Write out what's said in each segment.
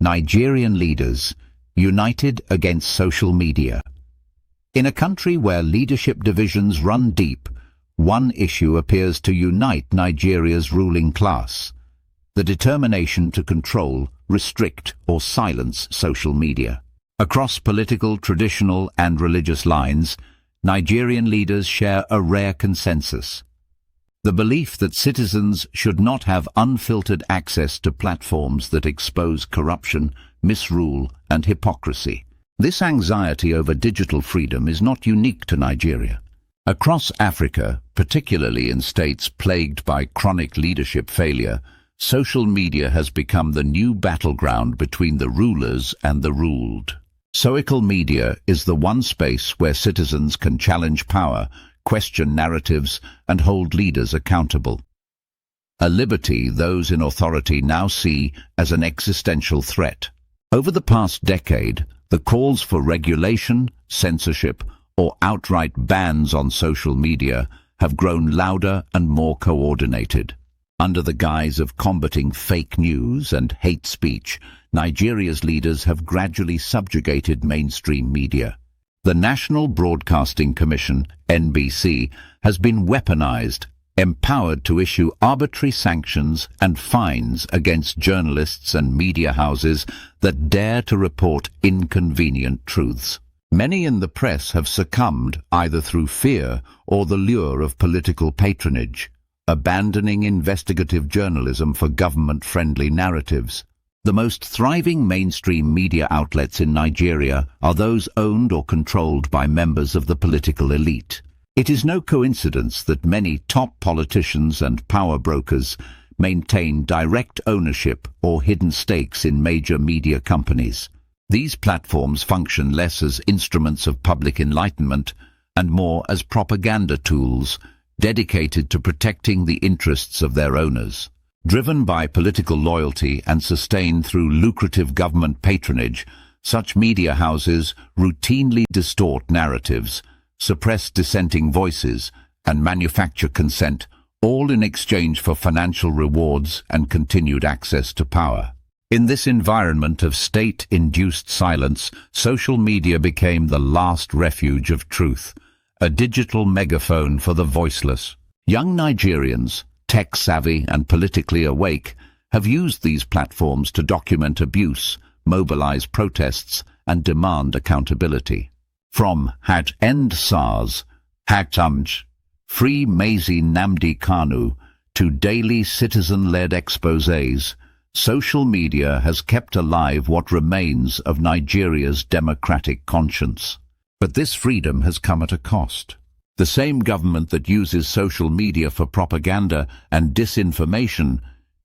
Nigerian leaders united against social media. In a country where leadership divisions run deep, one issue appears to unite Nigeria's ruling class: the determination to control, restrict, or silence social media. Across political, traditional, and religious lines, Nigerian leaders share a rare consensus: the belief that citizens should not have unfiltered access to platforms that expose corruption, misrule, and hypocrisy. This anxiety over digital freedom is not unique to Nigeria. Across Africa, particularly in states plagued by chronic leadership failure, social media has become the new battleground between the rulers and the ruled. Social media is the one space where citizens can challenge power, question narratives, and hold leaders accountable. A liberty those in authority now see as an existential threat. Over the past decade, the calls for regulation, censorship, or outright bans on social media have grown louder and more coordinated. Under the guise of combating fake news and hate speech, Nigeria's leaders have gradually subjugated mainstream media. The National Broadcasting Commission, NBC, has been weaponized, empowered to issue arbitrary sanctions and fines against journalists and media houses that dare to report inconvenient truths. Many in the press have succumbed either through fear or the lure of political patronage, abandoning investigative journalism for government-friendly narratives. The most thriving mainstream media outlets in Nigeria are those owned or controlled by members of the political elite. It is no coincidence that many top politicians and power brokers maintain direct ownership or hidden stakes in major media companies. These platforms function less as instruments of public enlightenment and more as propaganda tools dedicated to protecting the interests of their owners. Driven by political loyalty and sustained through lucrative government patronage, such media houses routinely distort narratives, suppress dissenting voices, and manufacture consent, all in exchange for financial rewards and continued access to power. In this environment of state-induced silence, social media became the last refuge of truth, a digital megaphone for the voiceless. Young Nigerians, tech-savvy and politically awake, have used these platforms to document abuse, mobilize protests, and demand accountability. From #End SARS, #Free Mazi Nnamdi Kanu, to daily citizen-led exposés, social media has kept alive what remains of Nigeria's democratic conscience. But this freedom has come at a cost. The same government that uses social media for propaganda and disinformation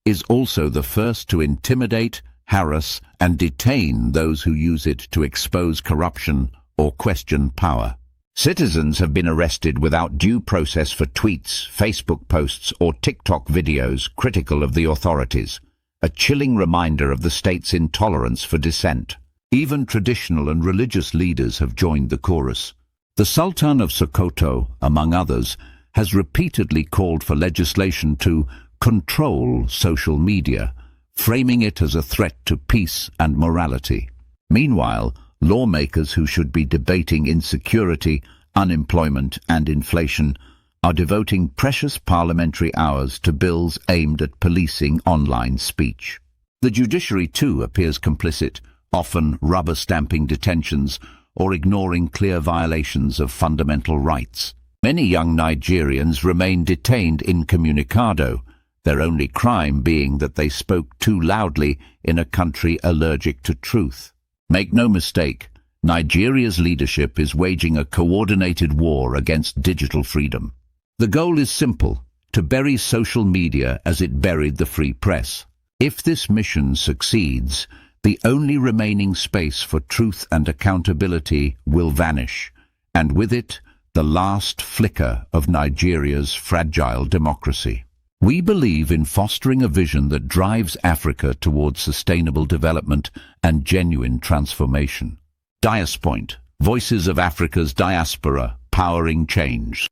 is also the first to intimidate, harass, and detain those who use it to expose corruption or question power. Citizens have been arrested without due process for tweets, Facebook posts, or TikTok videos critical of the authorities, a chilling reminder of the state's intolerance for dissent. Even traditional and religious leaders have joined the chorus. The Sultan of Sokoto, among others, has repeatedly called for legislation to control social media, framing it as a threat to peace and morality. Meanwhile, lawmakers who should be debating insecurity, unemployment, and inflation are devoting precious parliamentary hours to bills aimed at policing online speech. The judiciary, too, appears complicit, often rubber-stamping detentions or ignoring clear violations of fundamental rights. Many young Nigerians remain detained incommunicado, their only crime being that they spoke too loudly in a country allergic to truth. Make no mistake, Nigeria's leadership is waging a coordinated war against digital freedom. The goal is simple: to bury social media as it buried the free press. If this mission succeeds, the only remaining space for truth and accountability will vanish, and with it, the last flicker of Nigeria's fragile democracy. We believe in fostering a vision that drives Africa towards sustainable development and genuine transformation. Diaspoint, Voices of Africa's Diaspora, Powering Change.